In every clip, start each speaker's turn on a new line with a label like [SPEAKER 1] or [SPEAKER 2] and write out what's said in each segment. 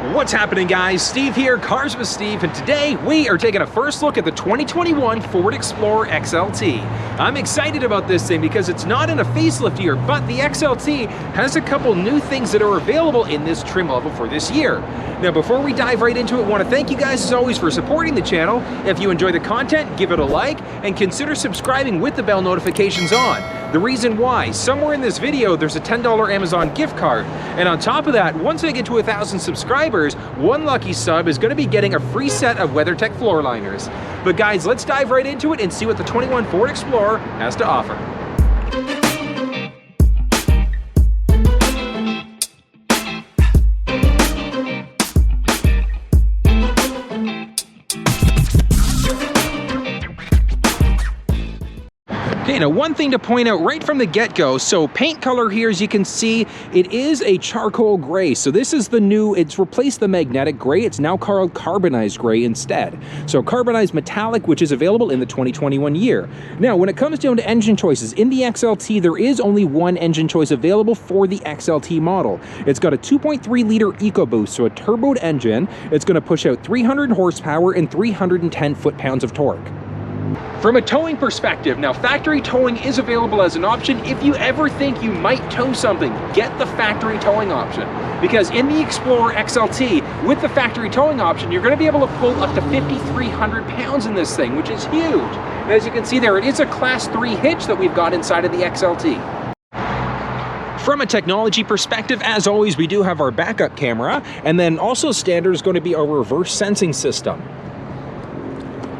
[SPEAKER 1] What's happening, guys? Steve here, Cars with Steve, and today we are taking a first look at the 2021 Ford Explorer XLT. I'm excited about this thing because it's not in a facelift year, but the XLT has a couple new things that are available in this trim level for this year. Now, before we dive right into it, I want to thank you guys as always for supporting the channel. If you enjoy the content, give it a like and consider subscribing with the bell notifications on. The reason why, somewhere in this video, there's a $10 Amazon gift card. And on top of that, once I get to 1,000 subscribers, one lucky sub is going to be getting a free set of WeatherTech floor liners. But guys, let's dive right into it and see what the 21 Ford Explorer has to offer. Okay, now one thing to point out right from the get-go, so paint color here, as you can see, it is a charcoal gray. So this is the new, it's replaced the magnetic gray, it's now called carbonized gray instead. So carbonized metallic, which is available in the 2021 year. Now, when it comes down to engine choices, in the XLT, there is only one engine choice available for the XLT model. It's got a 2.3 liter EcoBoost, so a turboed engine. It's gonna push out 300 horsepower and 310 foot-pounds of torque. From a towing perspective, now factory towing is available as an option. If you ever think you might tow something, get the factory towing option. Because in the Explorer XLT, with the factory towing option, you're going to be able to pull up to 5,300 pounds in this thing, which is huge. And as you can see there, it is a Class 3 hitch that we've got inside of the XLT. From a technology perspective, as always, we do have our backup camera, and then also standard is going to be our reverse sensing system.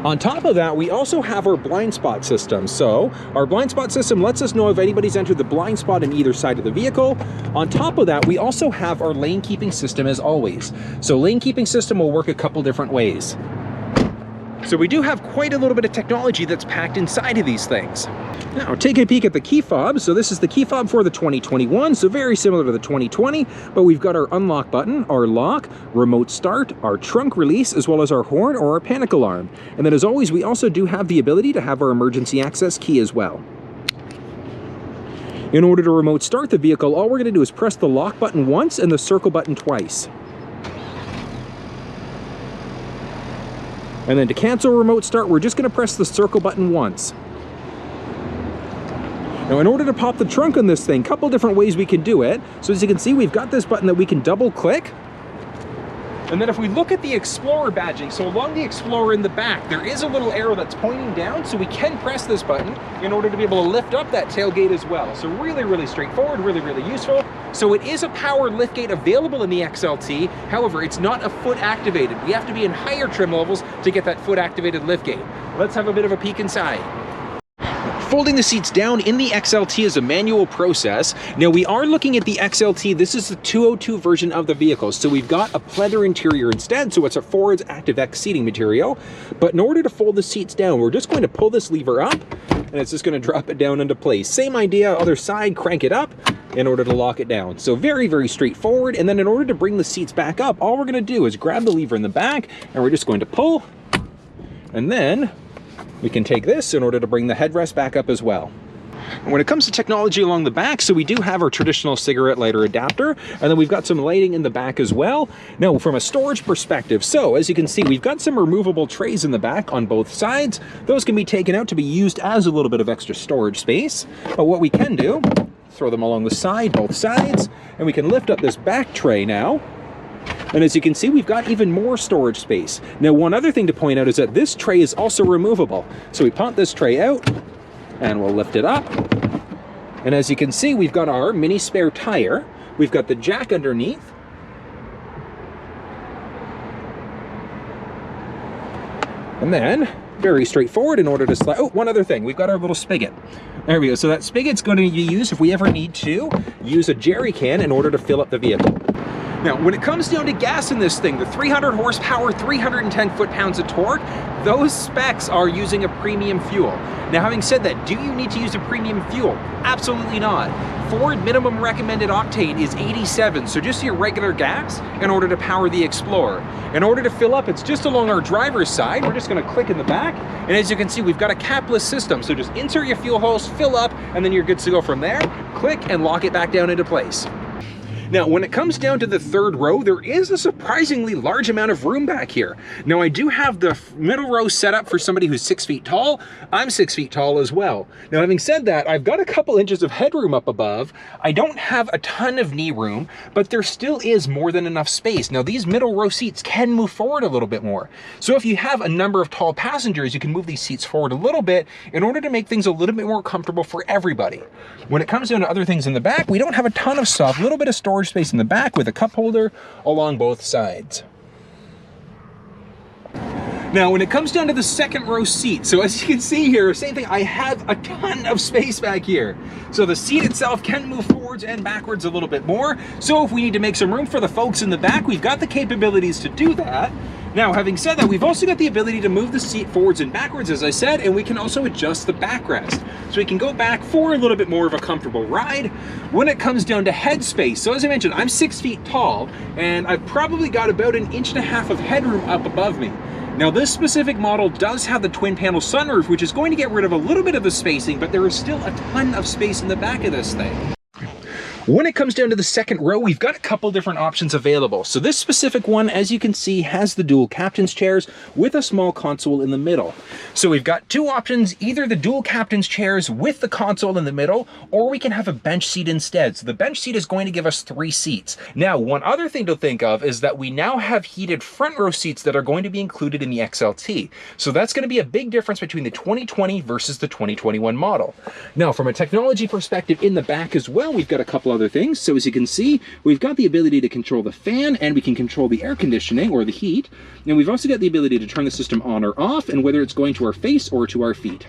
[SPEAKER 1] On top of that, we also have our blind spot system. So our blind spot system lets us know if anybody's entered the blind spot on either side of the vehicle. On top of that, we also have our lane keeping system as always. So lane keeping system will work a couple different ways. So we do have quite a little bit of technology that's packed inside of these things. Now, take a peek at the key fob. So this is the key fob for the 2021, so very similar to the 2020, but we've got our unlock button, our lock, remote start, our trunk release, as well as our horn or our panic alarm. And then as always, we also do have the ability to have our emergency access key as well. In order to remote start the vehicle, all we're going to do is press the lock button once and the circle button twice. And then to cancel remote start, we're just going to press the circle button once. Now, in order to pop the trunk on this thing, a couple different ways we can do it. So as you can see, we've got this button that we can double click. And then if we look at the Explorer badging, so along the Explorer in the back, there is a little arrow that's pointing down, so we can press this button in order to be able to lift up that tailgate as well. So really, really straightforward, really, really useful. So it is a power liftgate available in the XLT. However, it's not a foot activated. We have to be in higher trim levels to get that foot activated liftgate. Let's have a bit of a peek inside. Folding the seats down in the XLT is a manual process. Now we are looking at the XLT. This is the 202 version of the vehicle. So we've got a pleather interior instead. So it's a Ford's ActiveX seating material. But in order to fold the seats down, we're just going to pull this lever up and it's just going to drop it down into place. Same idea, other side, crank it up in order to lock it down. So very, very straightforward. And then in order to bring the seats back up, all we're going to do is grab the lever in the back and we're just going to pull, and then we can take this in order to bring the headrest back up as well. When it comes to technology along the back, so we do have our traditional cigarette lighter adapter, and then we've got some lighting in the back as well. Now, from a storage perspective, so as you can see, we've got some removable trays in the back on both sides. Those can be taken out to be used as a little bit of extra storage space. But what we can do, throw them along the side, both sides, and we can lift up this back tray now. And as you can see, we've got even more storage space. Now, one other thing to point out is that this tray is also removable. So we pop this tray out and we'll lift it up. And as you can see, we've got our mini spare tire. We've got the jack underneath. And then, very straightforward, in order to slide, oh, one other thing, we've got our little spigot. There we go. So that spigot's going to be used if we ever need to use a jerry can in order to fill up the vehicle. Now, when it comes down to gas in this thing, the 300 horsepower, 310 foot-pounds of torque, those specs are using a premium fuel. Now, having said that, do you need to use a premium fuel? Absolutely not. Ford minimum recommended octane is 87, so just your regular gas in order to power the Explorer. In order to fill up, it's just along our driver's side. We're just gonna click in the back, and as you can see, we've got a capless system, so just insert your fuel hose, fill up, and then you're good to go from there. Click and lock it back down into place. Now, when it comes down to the third row, there is a surprisingly large amount of room back here. Now, I do have the middle row set up for somebody who's 6 feet tall. I'm 6 feet tall as well. Now, having said that, I've got a couple inches of headroom up above. I don't have a ton of knee room, but there still is more than enough space. Now, these middle row seats can move forward a little bit more. So if you have a number of tall passengers, you can move these seats forward a little bit in order to make things a little bit more comfortable for everybody. When it comes down to other things in the back, we don't have a ton of stuff, a little bit of storage space in the back with a cup holder along both sides. Now, when it comes down to the second row seat, so as you can see here, same thing, I have a ton of space back here. So the seat itself can move forwards and backwards a little bit more. So if we need to make some room for the folks in the back, we've got the capabilities to do that. Now, having said that, we've also got the ability to move the seat forwards and backwards, as I said, and we can also adjust the backrest. So we can go back for a little bit more of a comfortable ride. When it comes down to headspace, so as I mentioned, I'm 6 feet tall, and I've probably got about 1.5 inches of headroom up above me. Now, this specific model does have the twin panel sunroof, which is going to get rid of a little bit of the spacing, but there is still a ton of space in the back of this thing. When it comes down to the second row, we've got a couple different options available. So this specific one, as you can see, has the dual captain's chairs with a small console in the middle. So we've got two options, either the dual captain's chairs with the console in the middle, or we can have a bench seat instead. So the bench seat is going to give us 3 seats. Now, one other thing to think of is that we now have heated front row seats that are going to be included in the XLT. So that's going to be a big difference between the 2020 versus the 2021 model. Now, from a technology perspective in the back as well, we've got a couple other things. So as you can see, we've got the ability to control the fan, and we can control the air conditioning or the heat. And we've also got the ability to turn the system on or off, and whether it's going to our face or to our feet.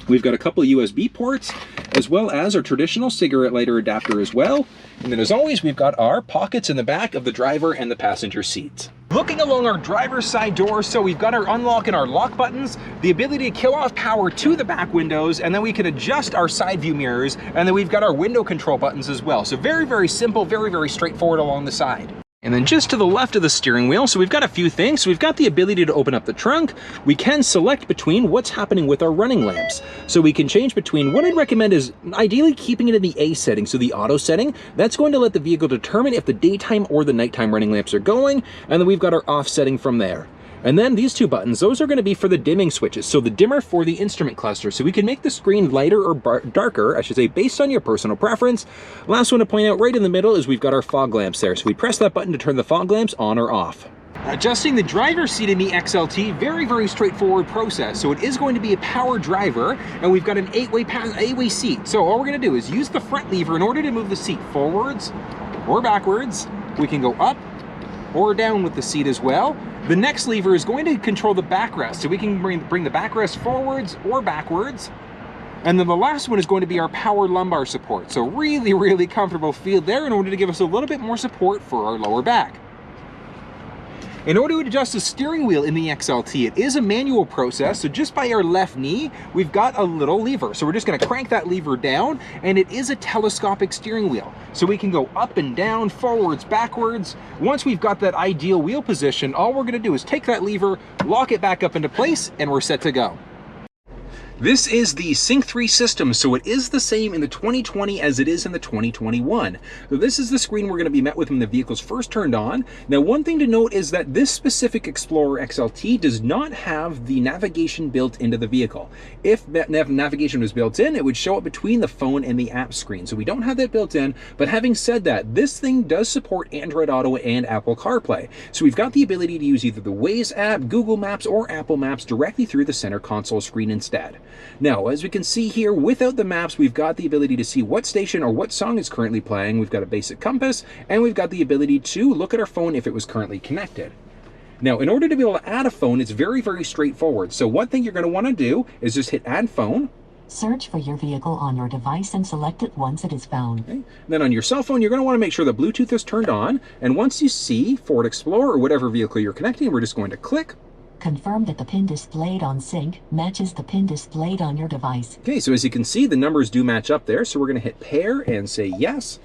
[SPEAKER 1] We've got a couple of USB ports, as well as our traditional cigarette lighter adapter as well. And then as always, we've got our pockets in the back of the driver and the passenger seats. Looking along our driver's side door, so we've got our unlock and our lock buttons, the ability to kill off power to the back windows, and then we can adjust our side view mirrors, and then we've got our window control buttons as well. So very, very simple, very, very straightforward along the side. And then just to the left of the steering wheel, so we've got a few things. So we've got the ability to open up the trunk. We can select between what's happening with our running lamps. So we can change between, what I'd recommend is ideally keeping it in the A setting, so the auto setting. That's going to let the vehicle determine if the daytime or the nighttime running lamps are going, and then we've got our off setting from there. And then these two buttons, those are going to be for the dimming switches. So the dimmer for the instrument cluster. So we can make the screen lighter or darker, I should say, based on your personal preference. Last one to point out right in the middle is we've got our fog lamps there. So we press that button to turn the fog lamps on or off. Adjusting the driver's seat in the XLT, very, very straightforward process. So it is going to be a power driver, and we've got an 8-way seat. So all we're going to do is use the front lever in order to move the seat forwards or backwards. We can go up or down with the seat as well. The next lever is going to control the backrest, so we can bring the backrest forwards or backwards. And then the last one is going to be our power lumbar support. So really, really comfortable feel there in order to give us a little bit more support for our lower back. In order to adjust the steering wheel in the XLT, it is a manual process, so just by our left knee, we've got a little lever. So we're just gonna crank that lever down, and it is a telescopic steering wheel. So we can go up and down, forwards, backwards. Once we've got that ideal wheel position, all we're gonna do is take that lever, lock it back up into place, and we're set to go. This is the Sync 3 system, so it is the same in the 2020 as it is in the 2021. So this is the screen we're going to be met with when the vehicle's first turned on. Now, one thing to note is that this specific Explorer XLT does not have the navigation built into the vehicle. If navigation was built in, it would show up between the phone and the app screen. So we don't have that built in, but having said that, this thing does support Android Auto and Apple CarPlay. So we've got the ability to use either the Waze app, Google Maps, or Apple Maps directly through the center console screen instead. Now, as we can see here, without the maps, we've got the ability to see what station or what song is currently playing. We've got a basic compass, and we've got the ability to look at our phone if it was currently connected. Now, in order to be able to add a phone, it's very, very straightforward. So one thing you're going to want to do is just hit Add Phone.
[SPEAKER 2] Search for your vehicle on your device and select it once it is found.
[SPEAKER 1] Okay. Then on your cell phone, you're going to want to make sure the Bluetooth is turned on. And once you see Ford Explorer or whatever vehicle you're connecting, we're just going to click.
[SPEAKER 2] Confirm that the pin displayed on sync matches the pin displayed on your device.
[SPEAKER 1] Okay, so as you can see, the numbers do match up there. So we're going to hit pair and say yes.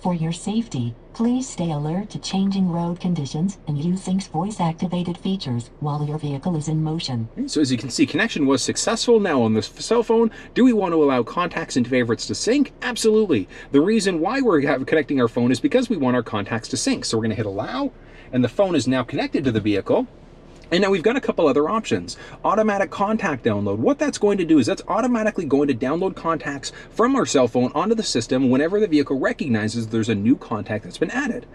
[SPEAKER 2] For your safety, please stay alert to changing road conditions and use Sync's voice-activated features while your vehicle is in motion.
[SPEAKER 1] So as you can see, connection was successful. Now on this cell phone, do we want to allow contacts and favorites to sync? Absolutely. The reason why we're connecting our phone is because we want our contacts to sync. So we're going to hit allow, and the phone is now connected to the vehicle. And now we've got a couple other options. Automatic contact download. What that's going to do is that's automatically going to download contacts from our cell phone onto the system whenever the vehicle recognizes there's a new contact that's been added.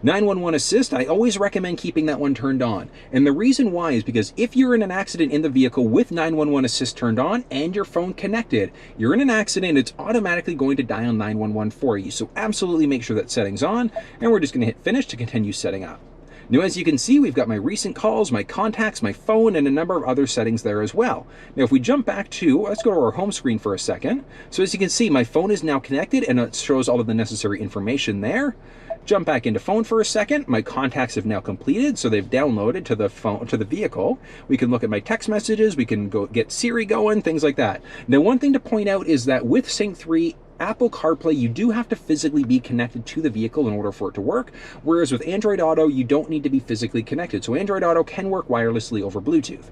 [SPEAKER 1] 911 assist, I always recommend keeping that one turned on. And the reason why is because if you're in an accident in the vehicle with 911 assist turned on and your phone connected, you're in an accident, it's automatically going to dial 911 for you. So absolutely make sure that setting's on, and we're just going to hit finish to continue setting up. Now, as you can see, we've got my recent calls, my contacts, my phone, and a number of other settings there as well. Now, if we jump back to, let's go to our home screen for a second. So as you can see, my phone is now connected and it shows all of the necessary information there. Jump back into phone for a second. My contacts have now completed, so they've downloaded to the phone, to the vehicle. We can look at my text messages. We can go get Siri going, things like that. Now, one thing to point out is that with Sync 3, Apple CarPlay, you do have to physically be connected to the vehicle in order for it to work, whereas with Android Auto, you don't need to be physically connected. So Android Auto can work wirelessly over Bluetooth.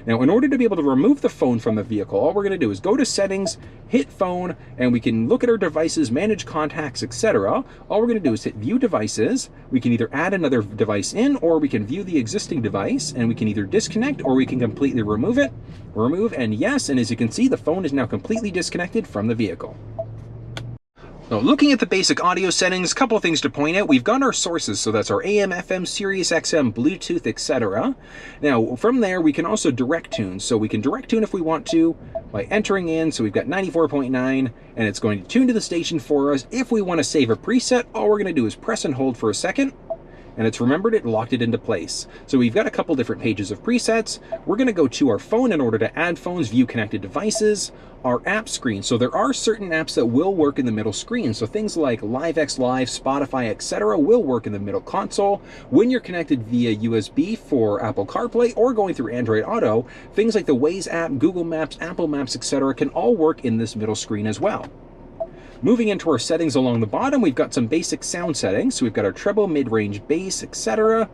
[SPEAKER 1] Now, in order to be able to remove the phone from the vehicle, all we're going to do is go to Settings, hit Phone, and we can look at our devices, manage contacts, etc. All we're going to do is hit View Devices. We can either add another device in, or we can view the existing device, and we can either disconnect, or we can completely remove it. Remove, and yes, and as you can see, the phone is now completely disconnected from the vehicle. Now, looking at the basic audio settings, a couple of things to point out. We've got our sources, so that's our AM, FM, Sirius XM, Bluetooth, etc. Now, from there, we can also direct tune. So we can direct tune if we want to by entering in. So we've got 94.9, and it's going to tune to the station for us. If we want to save a preset, all we're going to do is press and hold for a second, and it's remembered it, locked it into place. So we've got a couple different pages of presets. We're going to go to our phone in order to add phones, view connected devices, our app screen. So there are certain apps that will work in the middle screen. So things like LiveX Live, Spotify, etc. will work in the middle console. When you're connected via USB for Apple CarPlay or going through Android Auto, things like the Waze app, Google Maps, Apple Maps, etc. can all work in this middle screen as well. Moving into our settings along the bottom, we've got some basic sound settings. So we've got our treble, mid-range, bass, etc.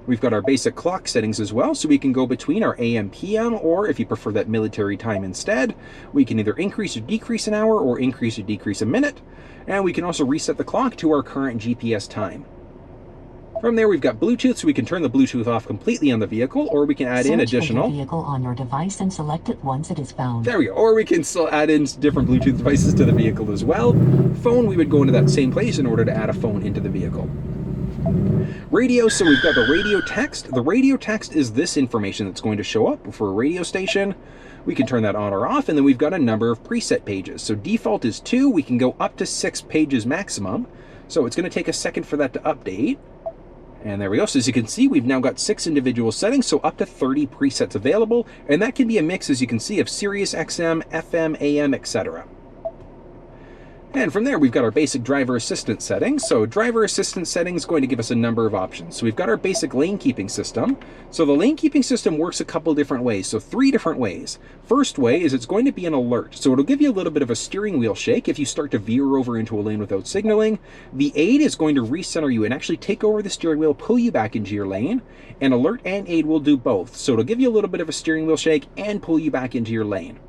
[SPEAKER 1] We've got our basic clock settings as well, so we can go between our AM, PM, or if you prefer that military time instead, we can either increase or decrease an hour or increase or decrease a minute. And we can also reset the clock to our current GPS time. From there, we've got Bluetooth, so we can turn the Bluetooth off completely on the vehicle, or we can add in additional.
[SPEAKER 2] Search for the vehicle on your device and select it once it is found.
[SPEAKER 1] There we go. Or we can still add in different Bluetooth devices to the vehicle as well. Phone, we would go into that same place in order to add a phone into the vehicle. Radio, so we've got the radio text. The radio text is this information that's going to show up for a radio station. We can turn that on or off, and then we've got a number of preset pages. So default is 2. We can go up to 6 pages maximum. So it's going to take a second for that to update. And there we go. So as you can see, we've now got 6 individual settings, so up to 30 presets available. And that can be a mix, as you can see, of Sirius XM, FM, AM, etc. And from there, we've got our basic driver assistance settings. So driver assistance settings is going to give us a number of options. So we've got our basic lane keeping system. So the lane keeping system works a couple different ways. So 3 different ways. First way is it's going to be an alert. So it'll give you a little bit of a steering wheel shake if you start to veer over into a lane without signaling. The aid is going to recenter you and actually take over the steering wheel, pull you back into your lane. And alert and aid will do both. So it'll give you a little bit of a steering wheel shake and pull you back into your lane.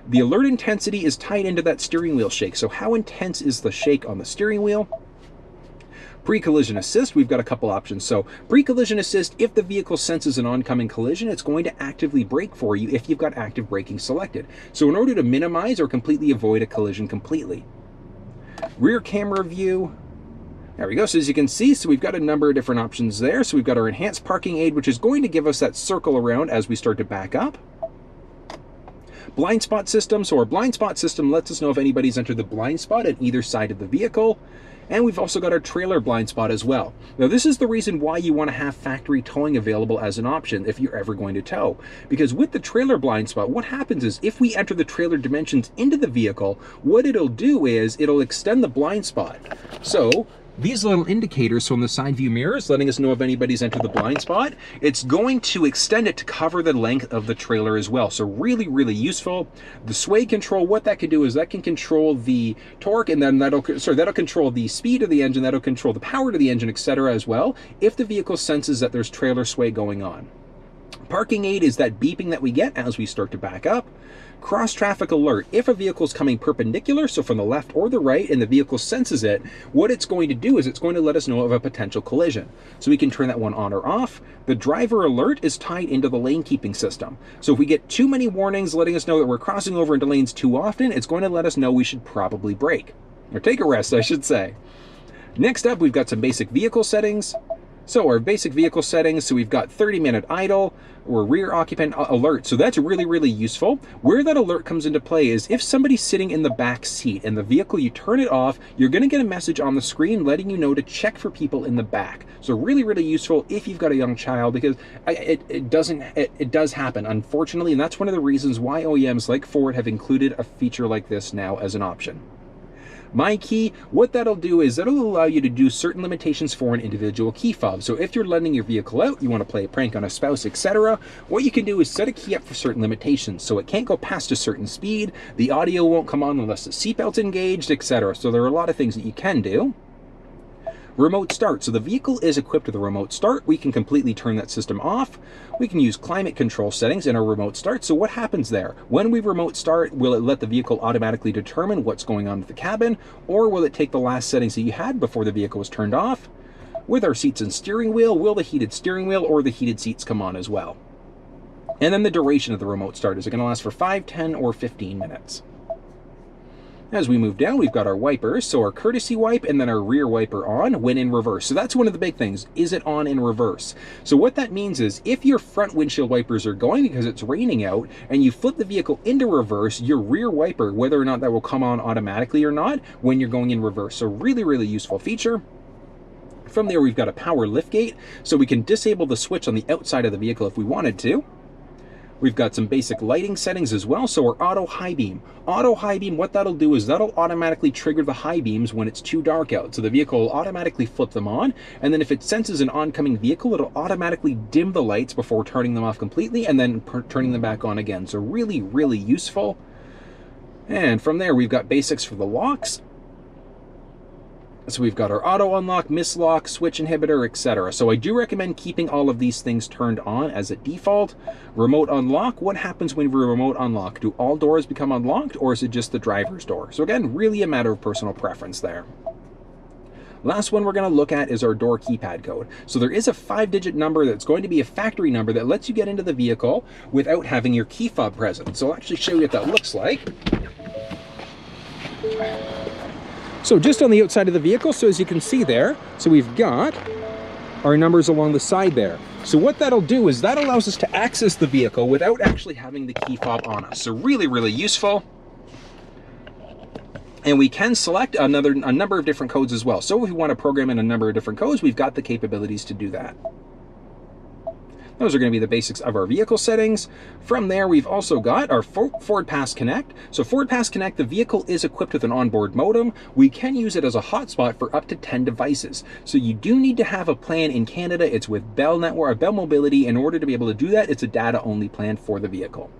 [SPEAKER 1] The alert intensity is tied into that steering wheel shake. So how intense is the shake on the steering wheel? Pre-collision assist, we've got a couple options. So pre-collision assist, if the vehicle senses an oncoming collision, it's going to actively brake for you if you've got active braking selected. So in order to minimize or completely avoid a collision completely. Rear camera view. There we go. So as you can see, so we've got a number of different options there. So we've got our enhanced parking aid, which is going to give us that circle around as we start to back up. Blind spot system. So our blind spot system lets us know if anybody's entered the blind spot at either side of the vehicle. And we've also got our trailer blind spot as well. Now this is the reason why you want to have factory towing available as an option if you're ever going to tow. Because with the trailer blind spot, what happens is if we enter the trailer dimensions into the vehicle, what it'll do is it'll extend the blind spot. So These little indicators from the side view mirrors letting us know if anybody's entered the blind spot. It's going to extend it to cover the length of the trailer as well. So really, really useful. The sway control, what that can do is that can control the torque, and then that'll control the speed of the engine, that'll control the power to the engine, etc. as well, if the vehicle senses that there's trailer sway going on. Parking aid is that beeping that we get as we start to back up. Cross traffic alert. If a vehicle is coming perpendicular, so from the left or the right, and the vehicle senses it, what it's going to do is it's going to let us know of a potential collision. So we can turn that one on or off. The driver alert is tied into the lane keeping system. So if we get too many warnings letting us know that we're crossing over into lanes too often, it's going to let us know we should probably brake. Or take a rest, I should say. Next up, we've got some basic vehicle settings. So our basic vehicle settings, so we've got 30-minute idle or rear occupant alert. So that's really, really useful. Where that alert comes into play is if somebody's sitting in the back seat and the vehicle, you turn it off, you're going to get a message on the screen letting you know to check for people in the back. So really, really useful if you've got a young child, because it does happen, unfortunately, and that's one of the reasons why OEMs like Ford have included a feature like this now as an option. My key, what that'll do is that'll allow you to do certain limitations for an individual key fob. So if you're lending your vehicle out, you want to play a prank on a spouse, etc., what you can do is set a key up for certain limitations. So it can't go past a certain speed, the audio won't come on unless the seatbelt's engaged, etc. So there are a lot of things that you can do. Remote start. So the vehicle is equipped with a remote start. We can completely turn that system off. We can use climate control settings in our remote start. So what happens there? When we remote start, will it let the vehicle automatically determine what's going on with the cabin, or will it take the last settings that you had before the vehicle was turned off? With our seats and steering wheel, will the heated steering wheel or the heated seats come on as well? And then the duration of the remote start. Is it going to last for 5, 10, or 15 minutes? As we move down, we've got our wipers, so our courtesy wipe and then our rear wiper on when in reverse. So that's one of the big things. Is it on in reverse? So what that means is if your front windshield wipers are going because it's raining out and you flip the vehicle into reverse, your rear wiper, whether or not that will come on automatically or not when you're going in reverse. So really, really useful feature. From there, we've got a power liftgate, so we can disable the switch on the outside of the vehicle if we wanted to. We've got some basic lighting settings as well. So our auto high beam. Auto high beam, what that'll do is that'll automatically trigger the high beams when it's too dark out. So the vehicle will automatically flip them on. And then if it senses an oncoming vehicle, it'll automatically dim the lights before turning them off completely and then turning them back on again. So really, really useful. And from there, we've got basics for the locks. So we've got our auto unlock, mislock, switch inhibitor, etc. So I do recommend keeping all of these things turned on as a default. Remote unlock, what happens when we remote unlock? Do all doors become unlocked, or is it just the driver's door? So again, really a matter of personal preference there. Last one we're going to look at is our door keypad code. So there is a 5-digit number that's going to be a factory number that lets you get into the vehicle without having your key fob present. So I'll actually show you what that looks like. So just on the outside of the vehicle, so as you can see there, so we've got our numbers along the side there. So what that'll do is that allows us to access the vehicle without actually having the key fob on us. So really, really useful. And we can select a number of different codes as well. So if we want to program in a number of different codes, we've got the capabilities to do that. Those are going to be the basics of our vehicle settings. From there, we've also got our Ford Pass Connect. So Ford Pass Connect, the vehicle is equipped with an onboard modem. We can use it as a hotspot for up to 10 devices. So you do need to have a plan in Canada. It's with Bell Network, Bell Mobility. In order to be able to do that, it's a data-only plan for the vehicle.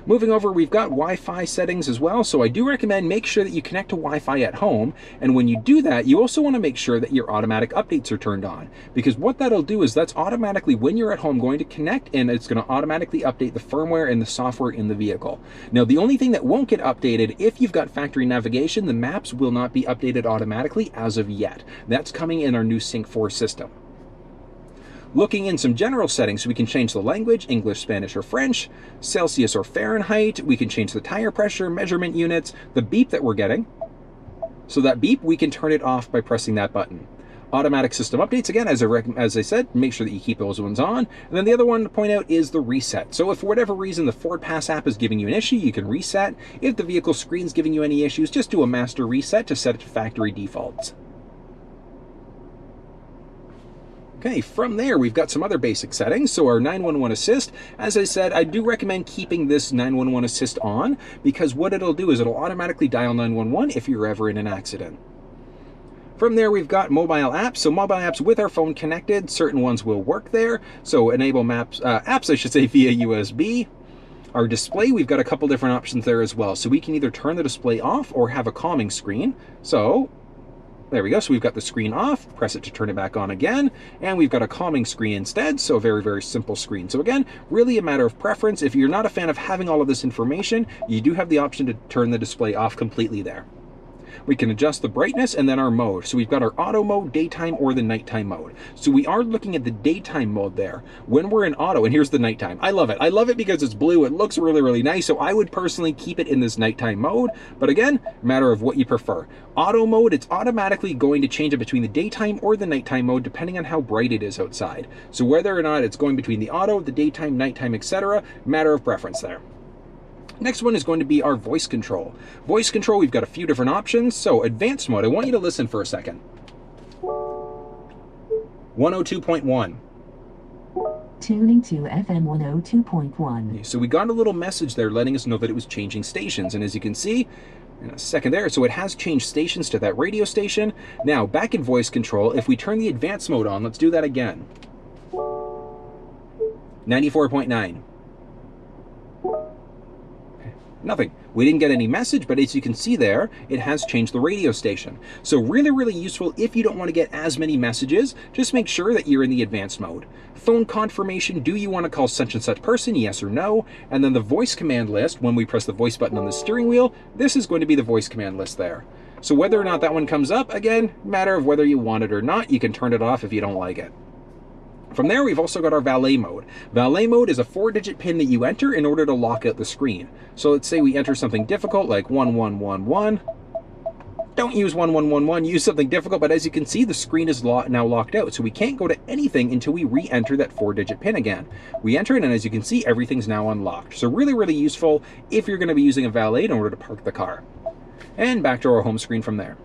[SPEAKER 1] Moving over, we've got Wi-Fi settings as well, so I do recommend make sure that you connect to Wi-Fi at home, and when you do that, you also want to make sure that your automatic updates are turned on, because what that'll do is that's automatically, when you're at home, going to connect, and it's going to automatically update the firmware and the software in the vehicle. Now, the only thing that won't get updated, if you've got factory navigation, the maps will not be updated automatically as of yet. That's coming in our new Sync 4 system. Looking in some general settings, we can change the language, English, Spanish, or French, Celsius or Fahrenheit. We can change the tire pressure, measurement units, the beep that we're getting. So that beep, we can turn it off by pressing that button. Automatic system updates, again, as I said, make sure that you keep those ones on. And then the other one to point out is the reset. So if for whatever reason the Ford Pass app is giving you an issue, you can reset. If the vehicle screen's giving you any issues, just do a master reset to set it to factory defaults. Okay, from there, we've got some other basic settings. So our 911 assist, as I said, I do recommend keeping this 911 assist on, because what it'll do is it'll automatically dial 911 if you're ever in an accident. From there, we've got mobile apps. So mobile apps with our phone connected, certain ones will work there. So enable maps, apps, I should say, via USB. Our display, we've got a couple different options there as well. So we can either turn the display off or have a calming screen. So there we go. So we've got the screen off, press it to turn it back on again, and we've got a calming screen instead. So a very, very simple screen. So again, really a matter of preference. If you're not a fan of having all of this information, you do have the option to turn the display off completely there. We can adjust the brightness and then our mode. So we've got our auto mode, daytime, or the nighttime mode. So we are looking at the daytime mode there. When we're in auto, and here's the nighttime. I love it. I love it because it's blue. It looks really, really nice. So I would personally keep it in this nighttime mode. But again, matter of what you prefer. Auto mode, it's automatically going to change it between the daytime or the nighttime mode, depending on how bright it is outside. So whether or not it's going between the auto, the daytime, nighttime, etc., matter of preference there. Next one is going to be our voice control. Voice control, we've got a few different options. So advanced mode, I want you to listen for a second. 102.1.
[SPEAKER 2] Tuning to FM 102.1.
[SPEAKER 1] So we got a little message there letting us know that it was changing stations. And as you can see, in a second there, so it has changed stations to that radio station. Now, back in voice control, if we turn the advanced mode on, let's do that again. 94.9. Nothing. We didn't get any message, but as you can see there, it has changed the radio station. So really, really useful if you don't want to get as many messages. Just make sure that you're in the advanced mode. Phone confirmation, do you want to call such and such person, yes or no? And then the voice command list, when we press the voice button on the steering wheel, this is going to be the voice command list there. So whether or not that one comes up, again, matter of whether you want it or not, you can turn it off if you don't like it. From there, we've also got our Valet mode. Valet mode is a 4-digit PIN that you enter in order to lock out the screen. So let's say we enter something difficult like 1111. Don't use 1111, use something difficult, but as you can see, the screen is now locked out. So we can't go to anything until we re-enter that 4-digit PIN again. We enter it, and as you can see, everything's now unlocked. So really, really useful if you're going to be using a Valet in order to park the car. And back to our home screen from there.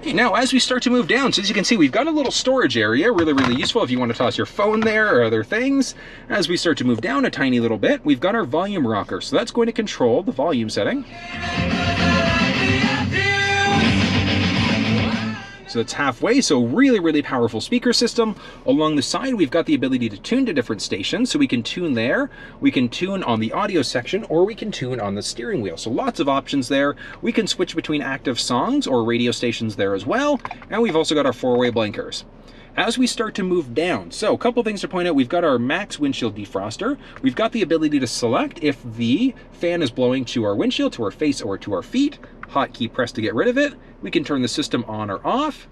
[SPEAKER 1] Okay, now as we start to move down, so as you can see, we've got a little storage area, really, really useful if you want to toss your phone there or other things. As we start to move down a tiny little bit, we've got our volume rocker. So that's going to control the volume setting. So that's halfway, so really, really powerful speaker system. Along the side, we've got the ability to tune to different stations, so we can tune there, we can tune on the audio section, or we can tune on the steering wheel. So lots of options there. We can switch between active songs or radio stations there as well, and we've also got our 4-way blinkers. As we start to move down, so a couple things to point out, we've got our max windshield defroster. We've got the ability to select if the fan is blowing to our windshield, to our face, or to our feet. Hotkey press to get rid of it. We can turn the system on or off.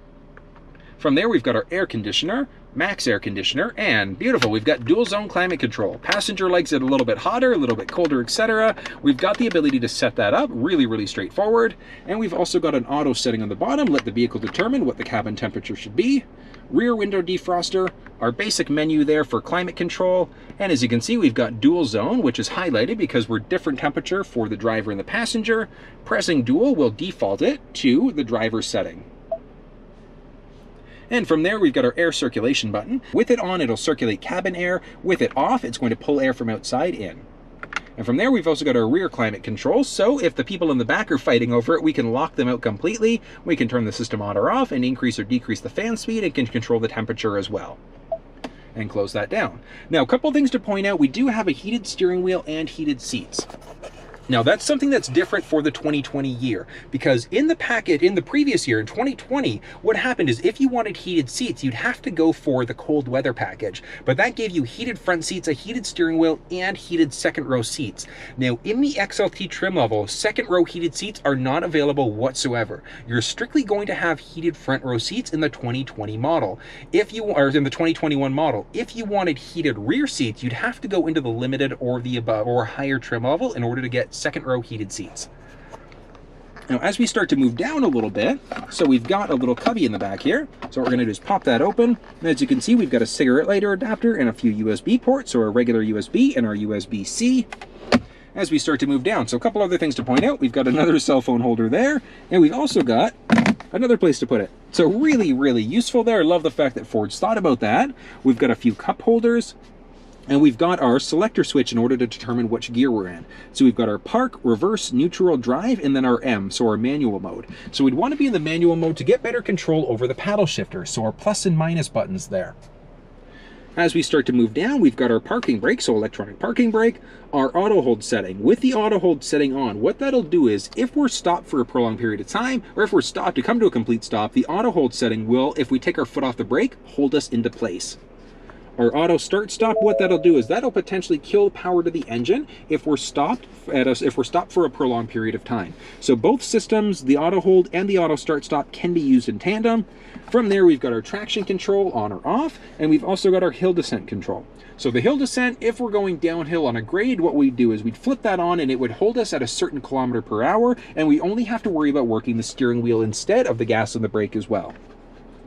[SPEAKER 1] From there, we've got our air conditioner, max air conditioner, and beautiful, we've got dual zone climate control. Passenger likes it a little bit hotter, a little bit colder, etc. We've got the ability to set that up, really, really straightforward. And we've also got an auto setting on the bottom, let the vehicle determine what the cabin temperature should be. Rear window defroster, our basic menu there for climate control. And as you can see, we've got dual zone, which is highlighted because we're different temperature for the driver and the passenger. Pressing dual will default it to the driver setting. And from there, we've got our air circulation button. With it on, it'll circulate cabin air. With it off, it's going to pull air from outside in. And from there, we've also got our rear climate control. So if the people in the back are fighting over it, we can lock them out completely. We can turn the system on or off and increase or decrease the fan speed and can control the temperature as well. And close that down. Now, a couple things to point out. We do have a heated steering wheel and heated seats. Now that's something that's different for the 2020 year, because in the package, in the previous year, in 2020, what happened is if you wanted heated seats, you'd have to go for the cold weather package, but that gave you heated front seats, a heated steering wheel, and heated second row seats. Now in the XLT trim level, second row heated seats are not available whatsoever. You're strictly going to have heated front row seats in the 2020 model. If you are in the 2021 model, if you wanted heated rear seats, you'd have to go into the limited or the above or higher trim level in order to get second row heated seats. Now as we start to move down a little bit, so we've got a little cubby in the back here. So what we're going to do is pop that open. And as you can see, we've got a cigarette lighter adapter and a few USB ports, so our regular USB and our USB-C. As we start to move down, so a couple other things to point out. We've got another cell phone holder there, and we've also got another place to put it. So really, really useful there. I love the fact that Ford's thought about that. We've got a few cup holders. And we've got our selector switch in order to determine which gear we're in. So we've got our park, reverse, neutral, drive, and then our M, so our manual mode. So we'd want to be in the manual mode to get better control over the paddle shifter, so our plus and minus buttons there. As we start to move down, we've got our parking brake, so electronic parking brake, our auto hold setting. With the auto hold setting on, what that'll do is, if we're stopped for a prolonged period of time, or if we're stopped to come to a complete stop, the auto hold setting will, if we take our foot off the brake, hold us into place. Our auto start stop, what that'll do is that'll potentially kill power to the engine if we're stopped for a prolonged period of time. So both systems, the auto hold and the auto start stop, can be used in tandem. From there, we've got our traction control on or off, and we've also got our hill descent control. So the hill descent, if we're going downhill on a grade, what we'd do is we'd flip that on and it would hold us at a certain kilometer per hour, and we only have to worry about working the steering wheel instead of the gas and the brake as well.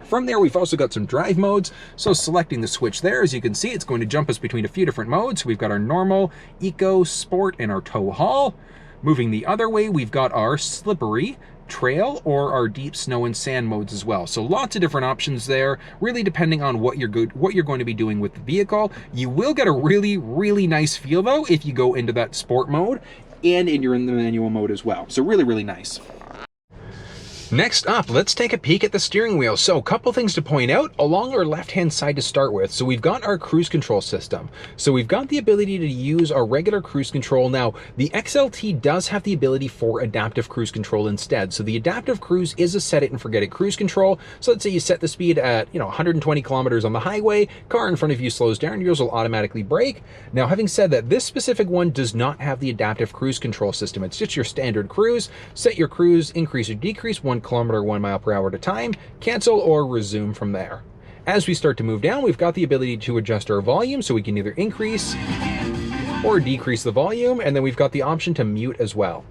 [SPEAKER 1] From there, we've also got some drive modes. So selecting the switch there, as you can see, it's going to jump us between a few different modes. We've got our normal, eco, sport, and our tow haul. Moving the other way, we've got our slippery, trail, or our deep snow and sand modes as well. So lots of different options there, really depending on what you're going to be doing with the vehicle. You will get a really, really nice feel though if you go into that sport mode and you're in the manual mode as well. So really, really nice. Next up, let's take a peek at the steering wheel. So a couple things to point out along our left-hand side to start with. So we've got our cruise control system. So we've got the ability to use our regular cruise control. Now, the XLT does have the ability for adaptive cruise control instead. So the adaptive cruise is a set it and forget it cruise control. So let's say you set the speed at 120 kilometers on the highway, car in front of you slows down, yours will automatically brake. Now, having said that, this specific one does not have the adaptive cruise control system. It's just your standard cruise. Set your cruise, increase or decrease 1 kilometer 1 mile per hour at a time, cancel or resume from there. As we start to move down, we've got the ability to adjust our volume, so we can either increase or decrease the volume, and then we've got the option to mute as well.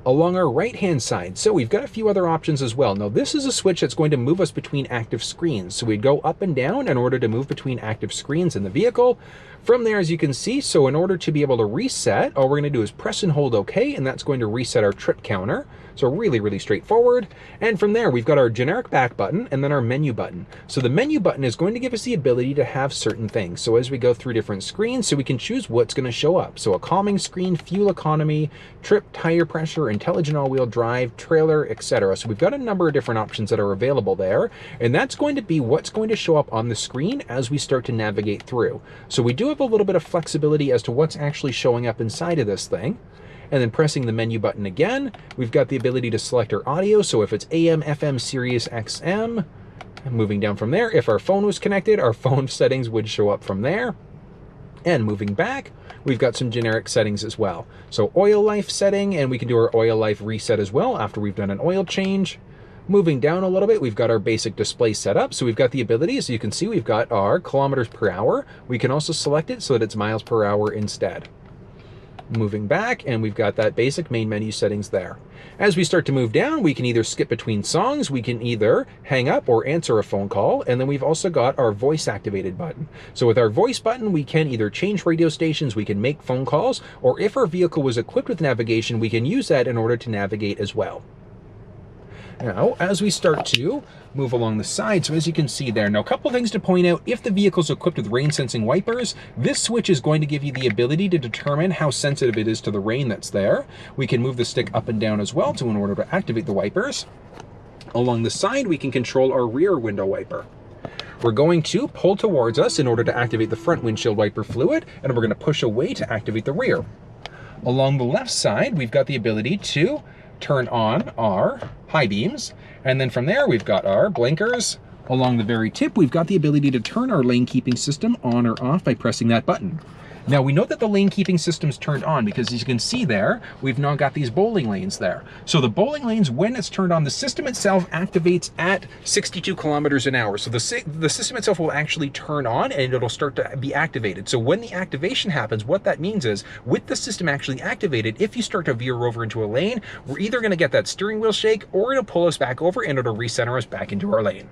[SPEAKER 1] Along our right hand side, so we've got a few other options as well. Now this is a switch that's going to move us between active screens, so we'd go up and down in order to move between active screens in the vehicle. From there, as you can see, so in order to be able to reset, all we're going to do is press and hold OK, and that's going to reset our trip counter. So really, really straightforward. And from there, we've got our generic back button and then our menu button. So the menu button is going to give us the ability to have certain things. So as we go through different screens, so we can choose what's going to show up. So a calming screen, fuel economy, trip, tire pressure, intelligent all-wheel drive, trailer, etc. So we've got a number of different options that are available there. And that's going to be what's going to show up on the screen as we start to navigate through. So we do have a little bit of flexibility as to what's actually showing up inside of this thing. And then pressing the menu button again, we've got the ability to select our audio. So if it's AM, FM, Sirius, XM, and moving down from there, if our phone was connected, our phone settings would show up from there. And moving back, we've got some generic settings as well. So oil life setting, and we can do our oil life reset as well after we've done an oil change. Moving down a little bit, we've got our basic display set up. So we've got the ability, as you can see, we've got our kilometers per hour. We can also select it so that it's miles per hour instead. Moving back, and we've got that basic main menu settings there. As we start to move down, we can either skip between songs, we can either hang up or answer a phone call, and then we've also got our voice activated button. So with our voice button, we can either change radio stations, we can make phone calls, or if our vehicle was equipped with navigation, we can use that in order to navigate as well. Now, as we start to move along the side, so as you can see there, now a couple things to point out. If the vehicle's equipped with rain sensing wipers, this switch is going to give you the ability to determine how sensitive it is to the rain that's there. We can move the stick up and down as well in order to activate the wipers. Along the side, we can control our rear window wiper. We're going to pull towards us in order to activate the front windshield wiper fluid, and we're going to push away to activate the rear. Along the left side, we've got the ability to turn on our high beams, and then from there we've got our blinkers. Along the very tip, we've got the ability to turn our lane keeping system on or off by pressing that button. Now we know that the lane keeping system's turned on because, as you can see there, we've now got these bowling lanes there. So the bowling lanes, when it's turned on, the system itself activates at 62 kilometers an hour. So the system itself will actually turn on and it'll start to be activated. So when the activation happens, what that means is, with the system actually activated, if you start to veer over into a lane, we're either going to get that steering wheel shake, or it'll pull us back over and it'll recenter us back into our lane.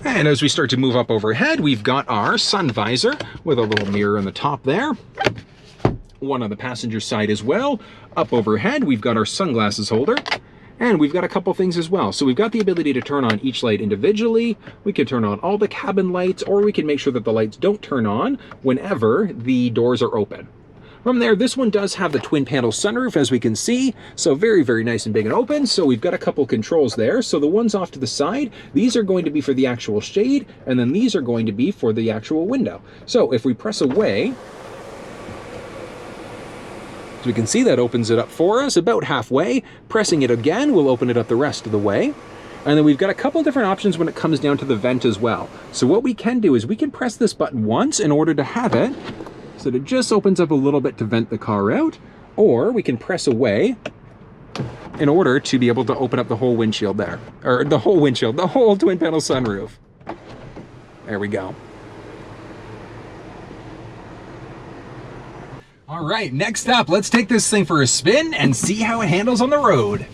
[SPEAKER 1] And as we start to move up overhead, we've got our sun visor with a little mirror on the top there. One on the passenger side as well. Up overhead, we've got our sunglasses holder. And we've got a couple things as well. So we've got the ability to turn on each light individually. We can turn on all the cabin lights, or we can make sure that the lights don't turn on whenever the doors are open. From there, this one does have the twin panel sunroof, as we can see. So very, very nice and big and open. So we've got a couple controls there. So the ones off to the side, these are going to be for the actual shade, and then these are going to be for the actual window. So if we press away, as we can see, that opens it up for us about halfway. Pressing it again will open it up the rest of the way. And then we've got a couple different options when it comes down to the vent as well. So what we can do is we can press this button once in order to have it, so it just opens up a little bit to vent the car out, or we can press away in order to be able to open up the whole windshield there, or the whole windshield, the whole twin panel sunroof. There we go. All right, next up, let's take this thing for a spin and see how it handles on the road.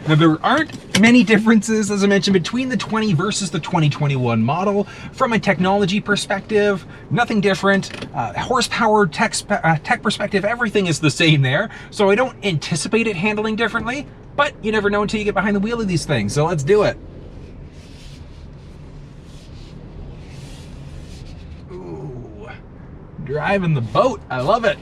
[SPEAKER 1] Now, there aren't many differences, as I mentioned, between the 20 versus the 2021 model. From a technology perspective, nothing different. Horsepower, tech perspective, everything is the same there. So I don't anticipate it handling differently, but you never know until you get behind the wheel of these things. So let's do it. Ooh, driving the boat, I love it.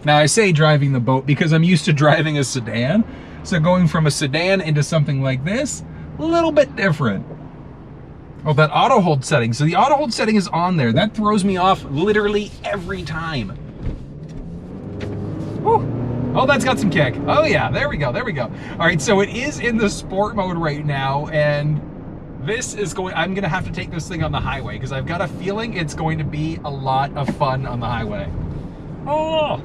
[SPEAKER 1] Now, I say driving the boat because I'm used to driving a sedan. So going from a sedan into something like this, a little bit different. Oh, that auto hold setting. So the auto hold setting is on there. That throws me off literally every time. Whew. Oh, that's got some kick. Oh yeah, there we go, there we go. All right, so it is in the sport mode right now, and this is I'm gonna have to take this thing on the highway because I've got a feeling it's going to be a lot of fun on the highway. Oh!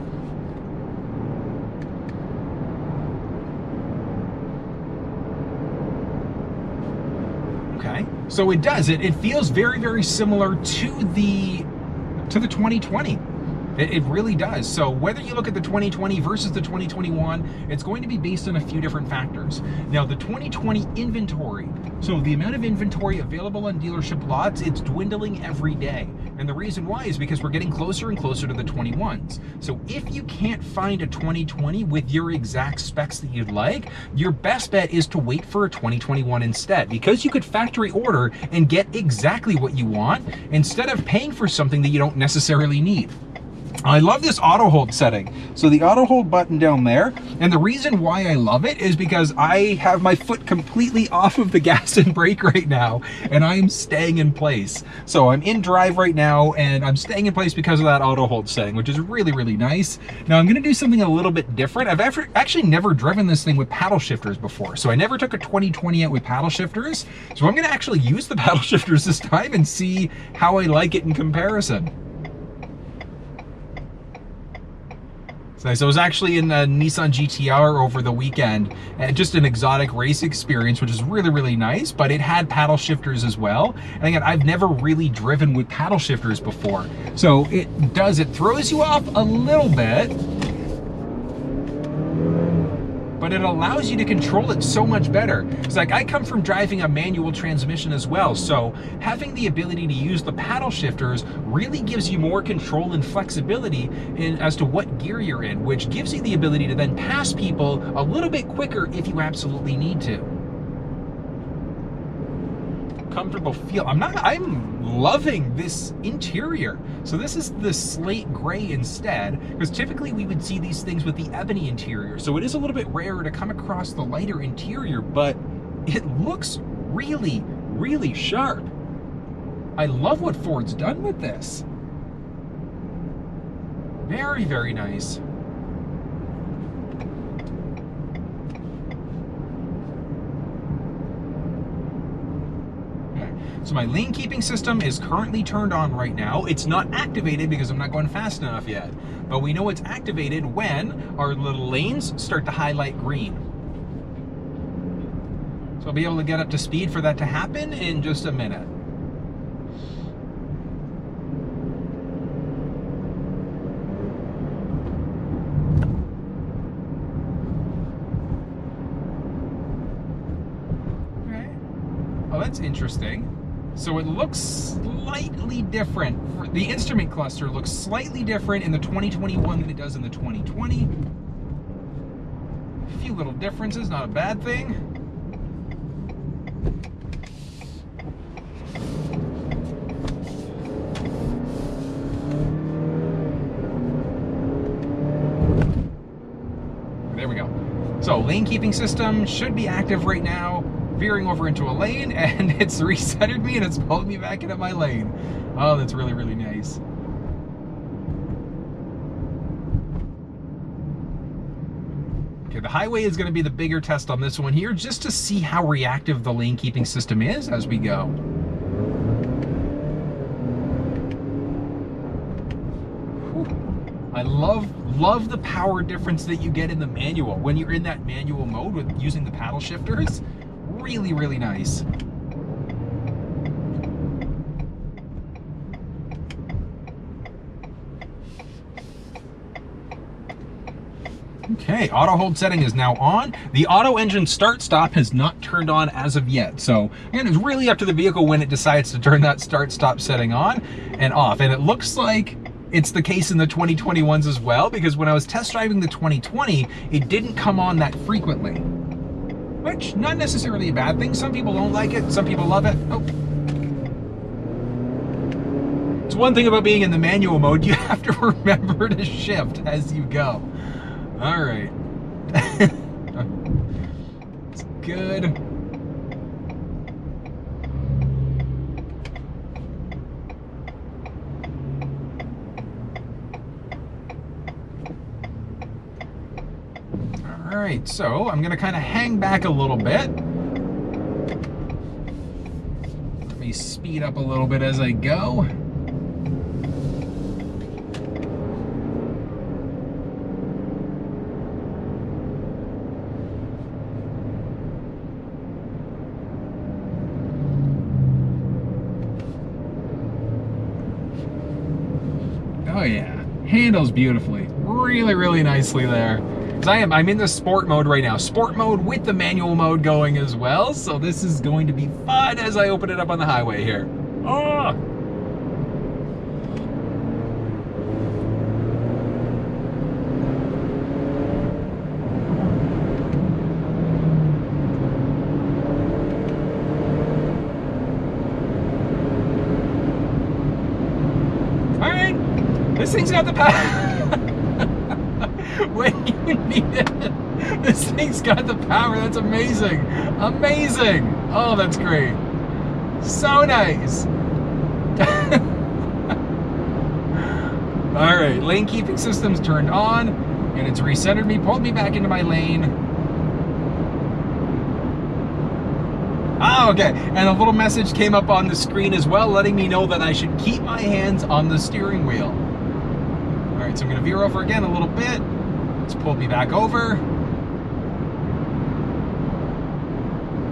[SPEAKER 1] Okay, so it does. It feels very, very similar to the 2020. It really does. So whether you look at the 2020 versus the 2021, it's going to be based on a few different factors. Now, the 2020 inventory, so the amount of inventory available on dealership lots, it's dwindling every day. And the reason why is because we're getting closer and closer to the 21s. So if you can't find a 2020 with your exact specs that you'd like, your best bet is to wait for a 2021 instead, because you could factory order and get exactly what you want instead of paying for something that you don't necessarily need. I love this auto hold setting. So the auto hold button down there, and the reason why I love it is because I have my foot completely off of the gas and brake right now, and I'm staying in place. So I'm in drive right now, and I'm staying in place because of that auto hold setting, which is really, really nice. Now I'm gonna do something a little bit different. I've actually never driven this thing with paddle shifters before, so I never took a 2020 out with paddle shifters. So I'm gonna actually use the paddle shifters this time and see how I like it in comparison. Nice. I was actually in a Nissan GTR over the weekend, and just an exotic race experience, which is really, really nice, but it had paddle shifters as well. And again, I've never really driven with paddle shifters before. So it throws you off a little bit, but it allows you to control it so much better. It's like, I come from driving a manual transmission as well, so having the ability to use the paddle shifters really gives you more control and flexibility as to what gear you're in, which gives you the ability to then pass people a little bit quicker if you absolutely need to. Comfortable feel. I'm loving this interior. So this is the slate gray instead, because typically we would see these things with the ebony interior. So it is a little bit rarer to come across the lighter interior, but it looks really, really sharp. I love what Ford's done with this. Very, very nice. So my lane keeping system is currently turned on right now. It's not activated because I'm not going fast enough yet, but we know it's activated when our little lanes start to highlight green. So I'll be able to get up to speed for that to happen in just a minute. Okay. Oh, that's interesting. So it looks slightly different. The instrument cluster looks slightly different in the 2021 than it does in the 2020. little differences, not a bad thing. There we go. So lane keeping system should be active right now. Veering over into a lane, and it's recentered me and it's pulled me back into my lane. Oh, that's really, really nice. Okay, the highway is going to be the bigger test on this one here, just to see how reactive the lane keeping system is as we go. Whew. I love the power difference that you get in the manual when you're in that manual mode with using the paddle shifters. Really, really nice. Okay, auto hold setting is now on. The auto engine start stop has not turned on as of yet. So again, it's really up to the vehicle when it decides to turn that start stop setting on and off. And it looks like it's the case in the 2021s as well, because when I was test driving the 2020, it didn't come on that frequently. Which, not necessarily a bad thing. Some people don't like it, some people love it. Oh. It's one thing about being in the manual mode, you have to remember to shift as you go. All right. It's good. All right, so I'm gonna kind of hang back a little bit. Let me speed up a little bit as I go. Oh yeah, handles beautifully. Really, really nicely there. I'm in the sport mode right now. Sport mode with the manual mode going as well. So this is going to be fun as I open it up on the highway here. Oh! All right, this thing's got the power. When you need it, this thing's got the power. That's amazing. Amazing. Oh, that's great. So nice. All right, lane keeping system's turned on, and it's recentered me, pulled me back into my lane. Oh, okay, and a little message came up on the screen as well, letting me know that I should keep my hands on the steering wheel. All right, so I'm gonna veer over again a little bit. It's pulled me back over.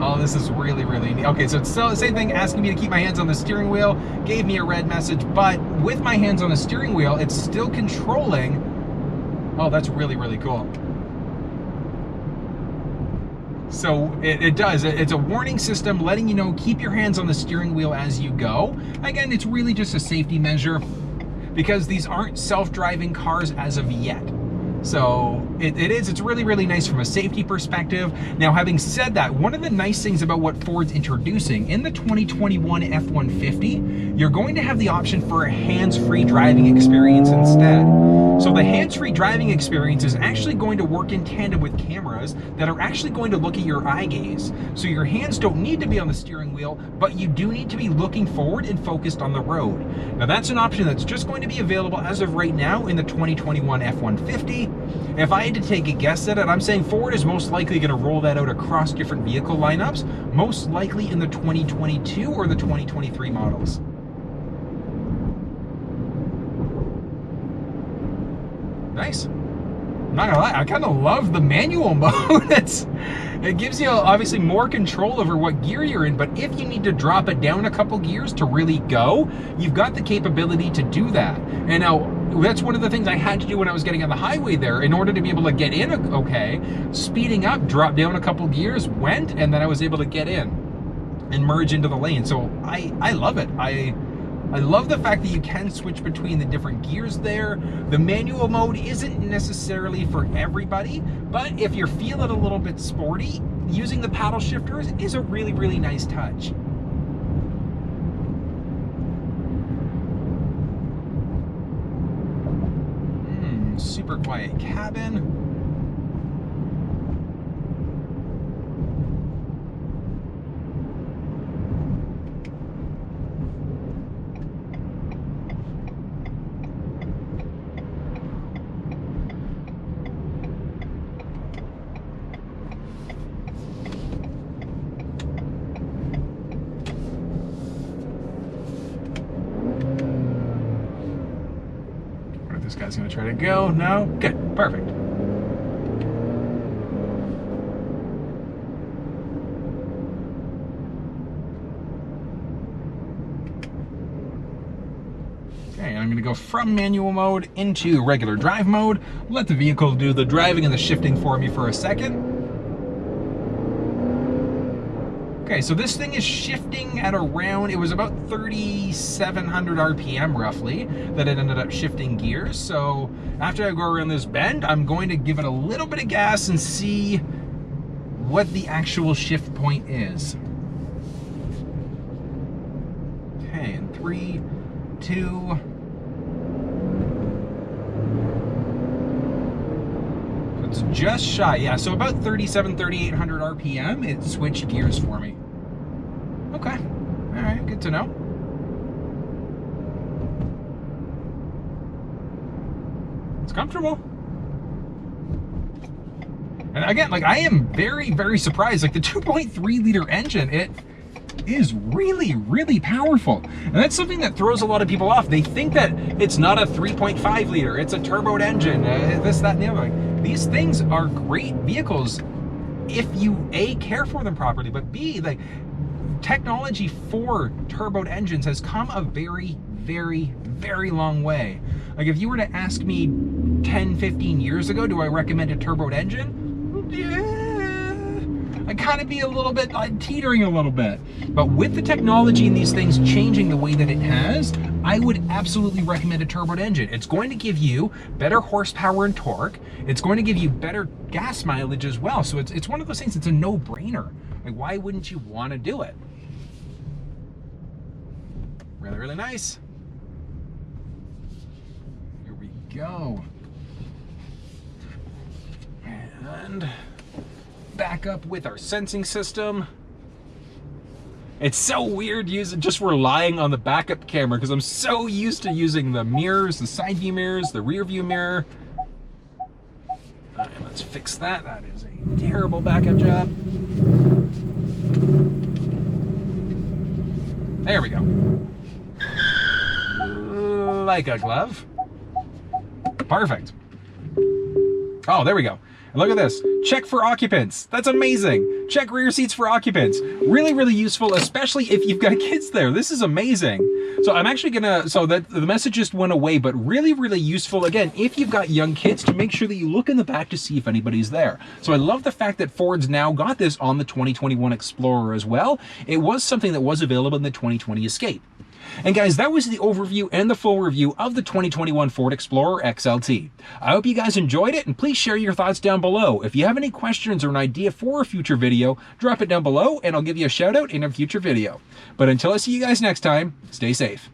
[SPEAKER 1] Oh, this is really, really neat. Okay, so it's still the same thing, asking me to keep my hands on the steering wheel, gave me a red message, but with my hands on the steering wheel, it's still controlling. Oh, that's really, really cool. So it does. It's a warning system letting you know, keep your hands on the steering wheel as you go. Again, it's really just a safety measure because these aren't self-driving cars as of yet. So it's really, really nice from a safety perspective. Now, having said that, one of the nice things about what Ford's introducing in the 2021 F-150, you're going to have the option for a hands-free driving experience instead. So the hands-free driving experience is actually going to work in tandem with cameras that are actually going to look at your eye gaze. So your hands don't need to be on the steering wheel, but you do need to be looking forward and focused on the road. Now that's an option that's just going to be available as of right now in the 2021 F-150. If I had to take a guess at it, I'm saying Ford is most likely going to roll that out across different vehicle lineups, most likely in the 2022 or the 2023 models. Nice. I'm not gonna lie, I kind of love the manual mode. It gives you obviously more control over what gear you're in, but if you need to drop it down a couple gears to really go, you've got the capability to do that. And now, that's one of the things I had to do when I was getting on the highway there in order to be able to get in okay. Speeding up, drop down a couple gears, went, and then I was able to get in and merge into the lane. So I love it. I I love the fact that you can switch between the different gears there. The manual mode isn't necessarily for everybody, but if you're feeling a little bit sporty, using the paddle shifters is a really, really nice touch. Super quiet cabin. This guy's gonna try to go. No? Good. Perfect. Okay, I'm gonna go from manual mode into regular drive mode. Let the vehicle do the driving and the shifting for me for a second. Okay, so this thing is shifting at around, it was about 3,700 RPM roughly that it ended up shifting gears. So after I go around this bend, I'm going to give it a little bit of gas and see what the actual shift point is. Okay, in 3, 2, it's just shy, yeah, so about 3,800 RPM, it switched gears for me. Okay, all right, good to know. It's comfortable. And again, like, I am very, very surprised. Like, the 2.3 liter engine, it is really, really powerful. And that's something that throws a lot of people off. They think that it's not a 3.5 liter, it's a turboed engine, this, that, and the other. Like, these things are great vehicles if you A, care for them properly, but B, like, technology for turboed engines has come a very, very, very long way. Like, if you were to ask me 10, 15 years ago, do I recommend a turboed engine? Yeah, I'd kind of be a little bit, teetering a little bit. But with the technology and these things changing the way that it has, I would absolutely recommend a turboed engine. It's going to give you better horsepower and torque. It's going to give you better gas mileage as well. So it's one of those things, it's a no-brainer. Like, why wouldn't you want to do it? Really, really nice. Here we go. And back up with our sensing system. It's so weird just relying on the backup camera because I'm so used to using the mirrors, the side view mirrors, the rear view mirror. All right, let's fix that. That is a terrible backup job. There we go. Like a glove. Perfect. Oh, there we go. And look at this. Check for occupants. That's amazing. Check rear seats for occupants. Really, really useful, especially if you've got kids there. This is amazing. So I'm actually gonna, so that the message just went away, but really, really useful, again, if you've got young kids, to make sure that you look in the back to see if anybody's there. So I love the fact that Ford's now got this on the 2021 Explorer as well. It was something that was available in the 2020 Escape. And guys, that was the overview and the full review of the 2021 Ford Explorer XLT. I hope you guys enjoyed it, and please share your thoughts down below. If you have any questions or an idea for a future video, drop it down below and I'll give you a shout out in a future video. But until I see you guys next time, stay safe.